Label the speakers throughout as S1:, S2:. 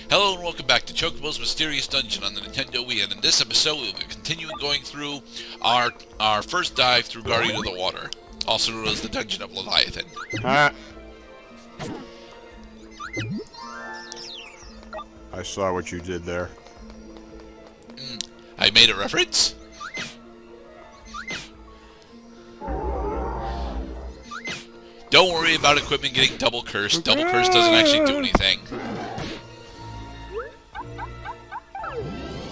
S1: Hello and welcome back to Chocobo's Mysterious Dungeon on the Nintendo Wii, and in this episode we'll be continuing going through our first dive through Guardian of the Water, also known as the Dungeon of Leviathan.
S2: I saw what you did there.
S1: I made a reference? Don't worry about equipment getting double cursed. Double curse doesn't actually do anything.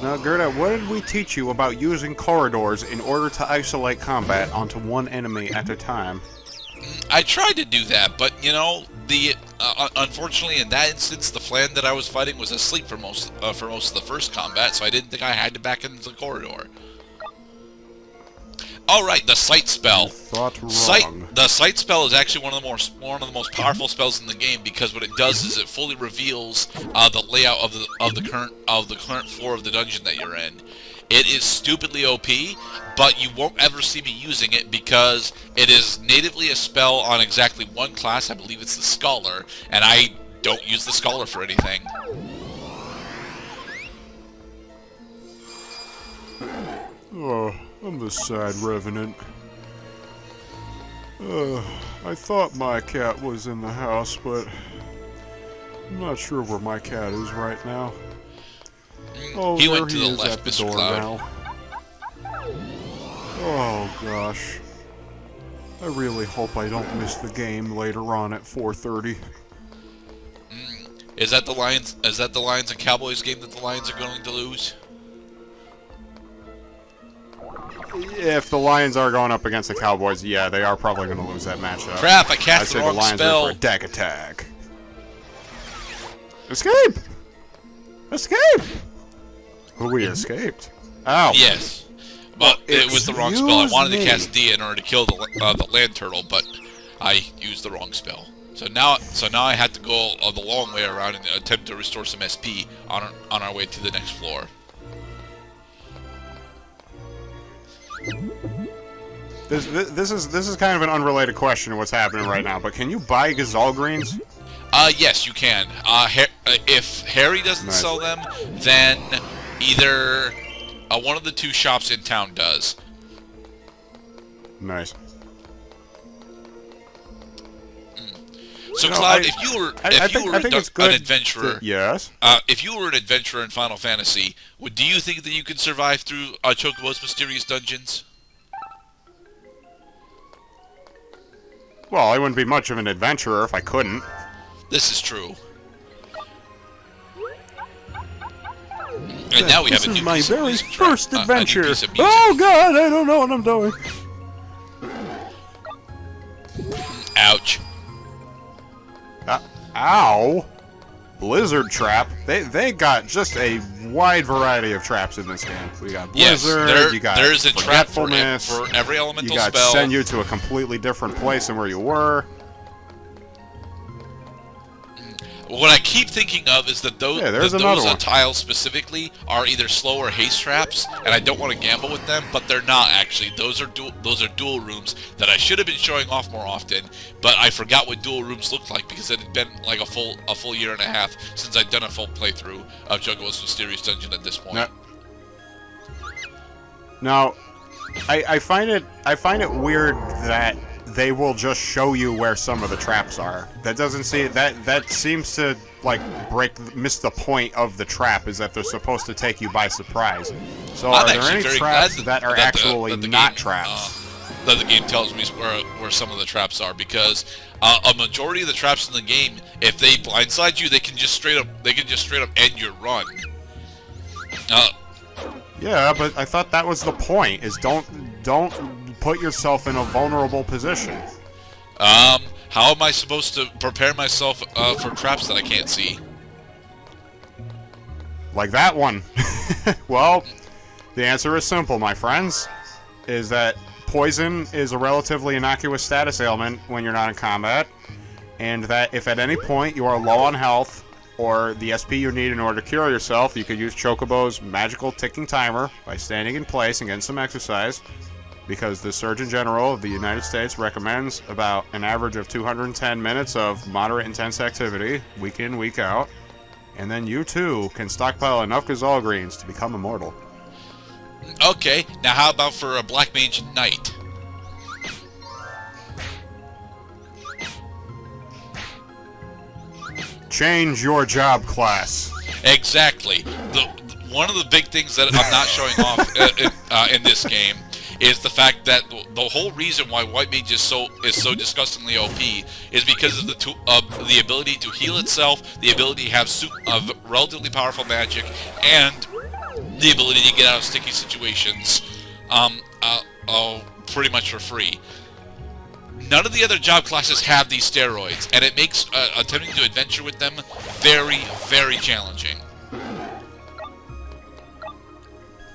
S2: Now, Gerda, what did we teach you about using corridors in order to isolate combat onto one enemy at a time?
S1: I tried to do that, but, you know, unfortunately in that instance, the Flan that I was fighting was asleep for most of the first combat, so I didn't think I had to back into the corridor. Alright, the Sight spell.
S2: Thought wrong.
S1: The Sight spell is actually one of the most powerful spells in the game, because what it does is it fully reveals the layout of the current floor of the dungeon that you're in. It is stupidly OP, but you won't ever see me using it because it is natively a spell on exactly one class. I believe it's the Scholar, and I don't use the Scholar for anything.
S2: Oh, I'm the sad revenant. I thought my cat was in the house, but I'm not sure where my cat is right now. Oh,
S1: he
S2: there
S1: went to
S2: he
S1: the
S2: is
S1: left,
S2: at the
S1: Mr.
S2: door
S1: Cloud.
S2: now. Oh gosh. I really hope I don't miss the game later on at 4:30.
S1: Is that the Lions? Is that the Lions and Cowboys game that the Lions are going to lose?
S2: If the Lions are going up against the Cowboys, yeah, they are probably going to lose that matchup.
S1: Crap! I
S2: I'd
S1: cast
S2: say
S1: the
S2: the
S1: wrong
S2: Lions are
S1: spell.
S2: for a deck attack. Escape! Escape! Oh, we escaped. Ow.
S1: Yes, but it was the wrong spell. I wanted to
S2: Excuse
S1: cast D in order to kill the land turtle, but I used the wrong spell. So now I had to go the long way around and attempt to restore some SP on our way to the next floor.
S2: This is kind of an unrelated question to what's happening right now, but can you buy Gazelle greens?
S1: Yes, you can. If Harry doesn't
S2: Nice.
S1: sell them, then either one of the two shops in town does.
S2: Nice.
S1: So,
S2: No,
S1: Cloud,
S2: I
S1: if you were
S2: an
S1: an adventurer,
S2: yes.
S1: if you were an adventurer in Final Fantasy, do you think that you could survive through Chocobo's mysterious dungeons?
S2: Well, I wouldn't be much of an adventurer if I couldn't.
S1: This is true. And now we have a new
S2: my
S1: piece of
S2: very
S1: music
S2: first
S1: track, a new
S2: adventure.
S1: piece of music.
S2: Oh God, I don't know what I'm doing.
S1: Ouch.
S2: Ow! Blizzard trap. They got just a wide variety of traps in this game. We got Blizzard.
S1: Yes,
S2: you got
S1: there's a trap for
S2: forgetfulness.
S1: every
S2: You
S1: elemental
S2: got
S1: spell.
S2: send you to a completely different place than where you were.
S1: What I keep thinking of is that those,
S2: Yeah, there's another one.
S1: tiles specifically are either slow or haste traps, and I don't want to gamble with them, but they're not actually. Those are dual rooms that I should have been showing off more often, but I forgot what dual rooms looked like because it had been like a full year and a half since I'd done a full playthrough of Chocobo's Mysterious Dungeon at this point.
S2: Now, I find it weird that they will just show you where some of the traps are. That doesn't see that seems to like miss the point of the trap, is that they're supposed to take you by surprise. So
S1: I'm
S2: are there
S1: actually
S2: any
S1: very
S2: traps
S1: glad
S2: that are actually not traps?
S1: That the game tells me where some of the traps are, because a majority of the traps in the game, if they blindside you, they can just straight up end your run.
S2: Yeah, but I thought that was the point, is don't put yourself in a vulnerable position.
S1: How am I supposed to prepare myself for traps that I can't see?
S2: Like that one. Well, the answer is simple, my friends, is that poison is a relatively innocuous status ailment when you're not in combat, and that if at any point you are low on health or the SP you need in order to cure yourself, you could use Chocobo's magical ticking timer by standing in place and getting some exercise, because the Surgeon General of the United States recommends about an average of 210 minutes of moderate intense activity, week in, week out. and then you too can stockpile enough Gazelle Greens to become immortal.
S1: Okay, now how about for a Black Mage Knight?
S2: Change your job class.
S1: Exactly. One of the big things that I'm not showing off in this game is the fact that the whole reason why White Mage is so disgustingly OP is because of the ability to heal itself, the ability to have relatively powerful magic, and the ability to get out of sticky situations pretty much for free. None of the other job classes have these steroids, and it makes attempting to adventure with them very, very challenging.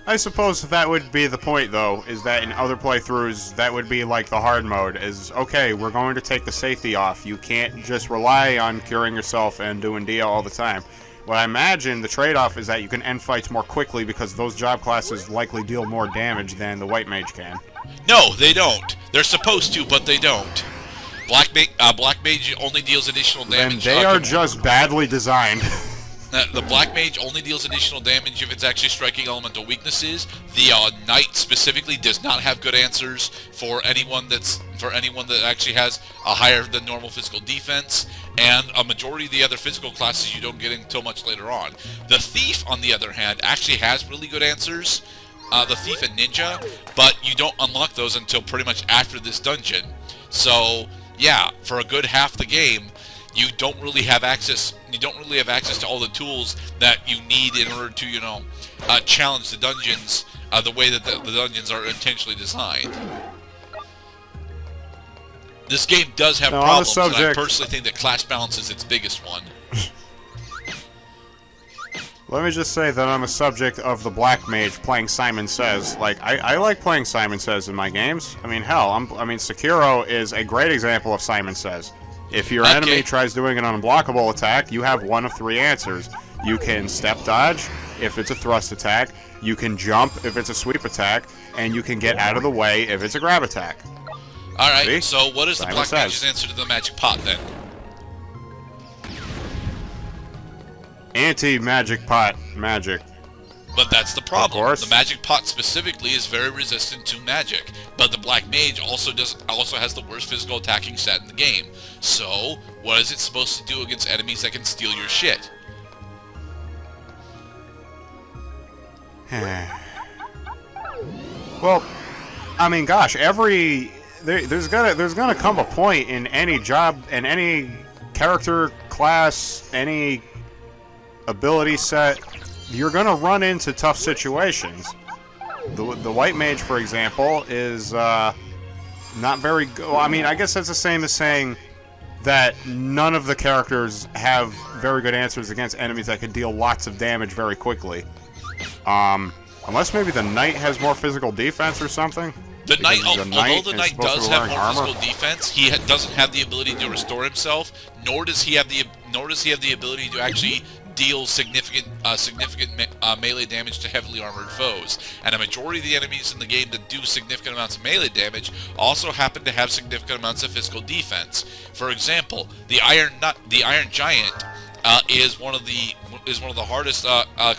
S2: I suppose that would be the point, though, is that in other playthroughs, that would be like the hard mode, is, okay, we're going to take the safety off. You can't just rely on curing yourself and doing DL all the time. What I imagine the trade-off is that you can end fights more quickly because those job classes likely deal more damage than the White Mage can.
S1: No, they don't. They're supposed to, but they don't. Black Mage only deals additional damage.
S2: Then they are just badly designed.
S1: The Black Mage only deals additional damage if it's actually striking elemental weaknesses. The Knight specifically does not have good answers for anyone that actually has a higher than normal physical defense, and a majority of the other physical classes you don't get until much later on. The Thief, on the other hand, actually has really good answers. The Thief and Ninja, but you don't unlock those until pretty much after this dungeon. So yeah, for a good half the game, you don't really have access. You don't really have access to all the tools that you need in order to, challenge the dungeons the way that the dungeons are intentionally designed. This game does have problems, and I personally think that class balance is its biggest one.
S2: Let me just say that I'm a subject of the Black Mage playing Simon Says. Like, I like playing Simon Says in my games. I mean, hell, Sekiro is a great example of Simon Says. If your enemy tries doing an unblockable attack, you have one of three answers. You can step dodge if it's a thrust attack, you can jump if it's a sweep attack, and you can get out of the way if it's a grab attack.
S1: Alright, so what is the Black Mage's answer to the magic pot, then?
S2: Anti-magic pot magic.
S1: But that's the problem. The magic pot specifically is very resistant to magic, but the Black Mage also has the worst physical attacking stat in the game. So, what is it supposed to do against enemies that can steal your shit?
S2: Well, I mean, gosh, there's gonna come a point in any job, in any character class, any ability set, you're gonna run into tough situations. The White Mage, for example, is not very good. Well, I mean, I guess that's the same as saying that none of the characters have very good answers against enemies that can deal lots of damage very quickly. Unless maybe the Knight has more physical defense or something.
S1: Although the Knight does have more physical defense, he doesn't have the ability to restore himself, nor does he have the ability to actually deal significant melee damage to heavily armored foes. And a majority of the enemies in the game that do significant amounts of melee damage also happen to have significant amounts of physical defense. For example, the Iron Giant is one of the hardest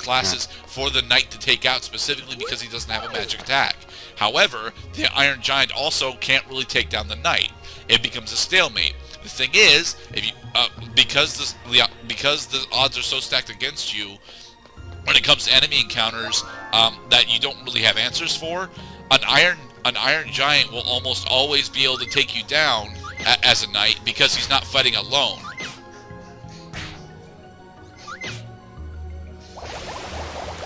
S1: classes for the Knight to take out, specifically because he doesn't have a magic attack. However, the Iron Giant also can't really take down the Knight. It becomes a stalemate. The thing is, if you because the odds are so stacked against you when it comes to enemy encounters that you don't really have answers for, an Iron Giant will almost always be able to take you down as a Knight because he's not fighting alone.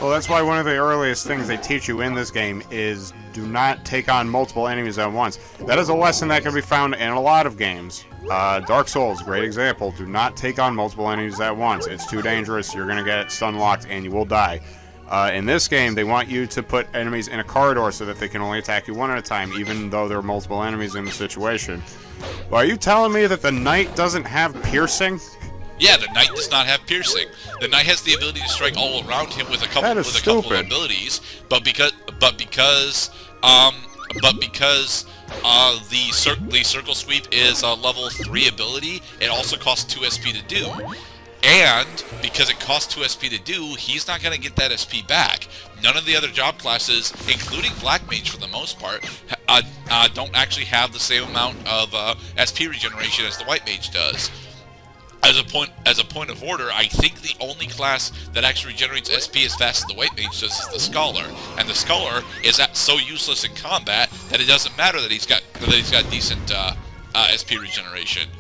S2: Well, that's why one of the earliest things they teach you in this game is do not take on multiple enemies at once. That is a lesson that can be found in a lot of games. Dark Souls, great example. Do not take on multiple enemies at once. It's too dangerous. You're going to get stun locked and you will die. In this game, they want you to put enemies in a corridor so that they can only attack you one at a time, even though there are multiple enemies in the situation. Well, are you telling me that the Knight doesn't have piercing?
S1: Yeah, the Knight does not have piercing. The Knight has the ability to strike all around him with a couple of abilities, but because the circle sweep is a level 3 ability, it also costs 2 SP to do. And because it costs 2 SP to do, he's not going to get that SP back. None of the other job classes, including Black Mage for the most part, don't actually have the same amount of SP regeneration as the White Mage does. As a point of order, I think the only class that actually regenerates SP as fast as the White Mage does is the Scholar, and the Scholar is so useless in combat that it doesn't matter that he's got decent SP regeneration.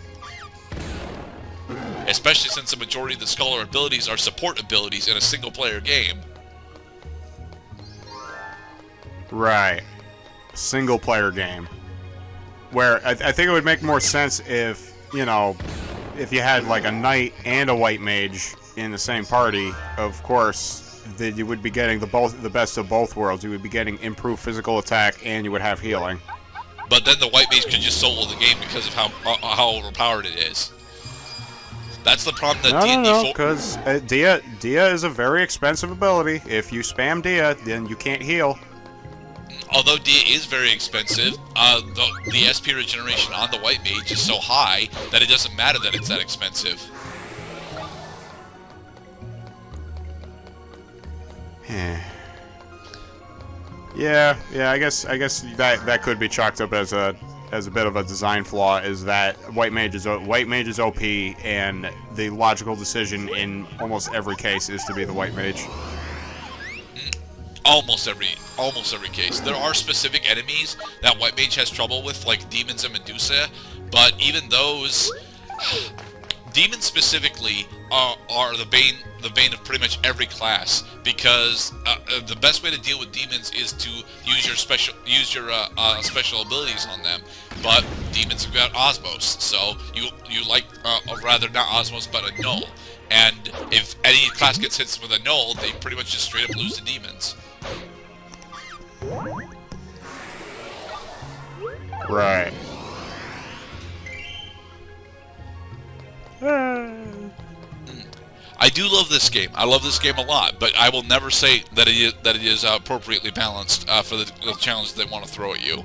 S1: Especially since the majority of the Scholar abilities are support abilities in a single-player game.
S2: Right. Single-player game. Where I think it would make more sense if, you know, if you had like a Knight and a White Mage in the same party. Of course, that you would be getting the best of both worlds. You would be getting improved physical attack, and you would have healing.
S1: But then the White Mage could just solo the game because of how overpowered it is. That's the problem that D&D...
S2: No, because Dia is a very expensive ability. If you spam Dia, then you can't heal.
S1: Although Dia is very expensive, the SP regeneration on the White Mage is so high that it doesn't matter that it's that expensive.
S2: Yeah, I guess that could be chalked up as a bit of a design flaw, is that White Mage is OP, and the logical decision in almost every case is to be the White Mage.
S1: Almost every case. There are specific enemies that White Mage has trouble with, like demons and Medusa, but even those demons specifically are the bane of pretty much every class, because the best way to deal with demons is to use your special abilities on them. But demons have got Osmos, so you like rather not Osmos but a null. And if any class gets hit with a null, they pretty much just straight up lose to demons.
S2: Right.
S1: I do love this game. I love this game a lot, but I will never say that it is appropriately balanced for the challenge they want to throw at you.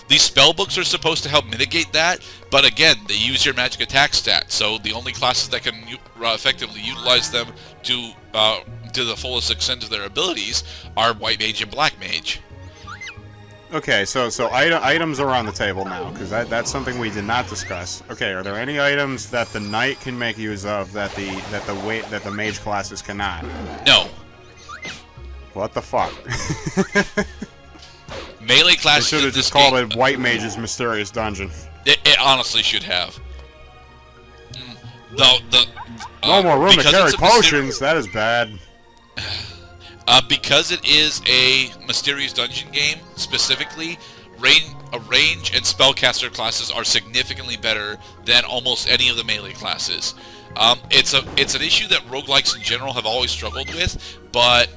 S1: These spell books are supposed to help mitigate that, but again, they use your magic attack stat, so the only classes that can effectively utilize them to the fullest extent of their abilities are White Mage and Black Mage.
S2: Okay, so items are on the table now, because that's something we did not discuss. Okay, are there any items that the Knight can make use of that the Mage classes cannot?
S1: No.
S2: What the fuck?
S1: Melee classes.
S2: They should have just called it White Mage's Mysterious Dungeon.
S1: It honestly should have.
S2: No more room to carry potions. That is bad.
S1: Because it is a Mysterious Dungeon game, specifically, range and spellcaster classes are significantly better than almost any of the melee classes. It's an issue that roguelikes in general have always struggled with, but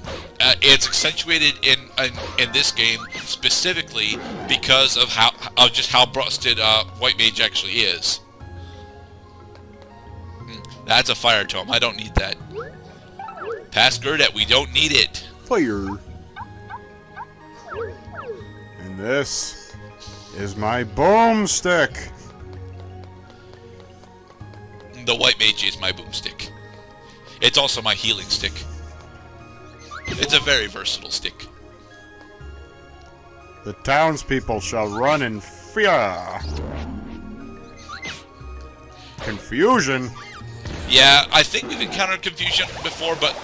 S1: it's accentuated in this game specifically because of how busted White Mage actually is. That's a fire tome. I don't need that. Pass Gurdet, we don't need it.
S2: Fire. And this is my boomstick.
S1: The White Mage is my boomstick. It's also my healing stick. It's a very versatile stick.
S2: The townspeople shall run in fear. Confusion.
S1: Yeah, I think we've encountered confusion before, but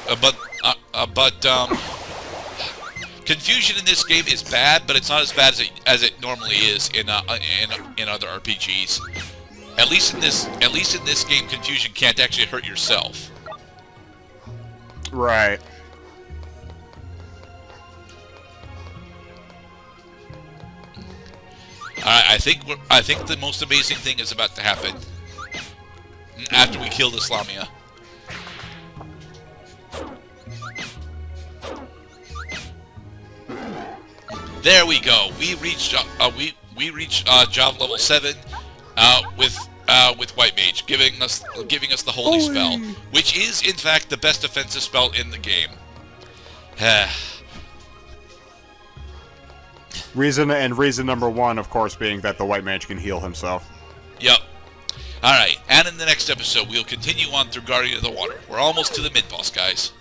S1: confusion in this game is bad, but it's not as bad as it normally is in other RPGs. At least in this game, confusion can't actually hurt yourself.
S2: Right.
S1: I think the most amazing thing is about to happen after we kill this Lamia. There we go. We reached job level 7 with White Mage, giving us the Holy Spell, which is in fact the best defensive spell in the game. Reason
S2: number one, of course, being that the White Mage can heal himself.
S1: Yep. Alright, and in the next episode, we'll continue on through Guardian of the Water. We're almost to the mid-boss, guys.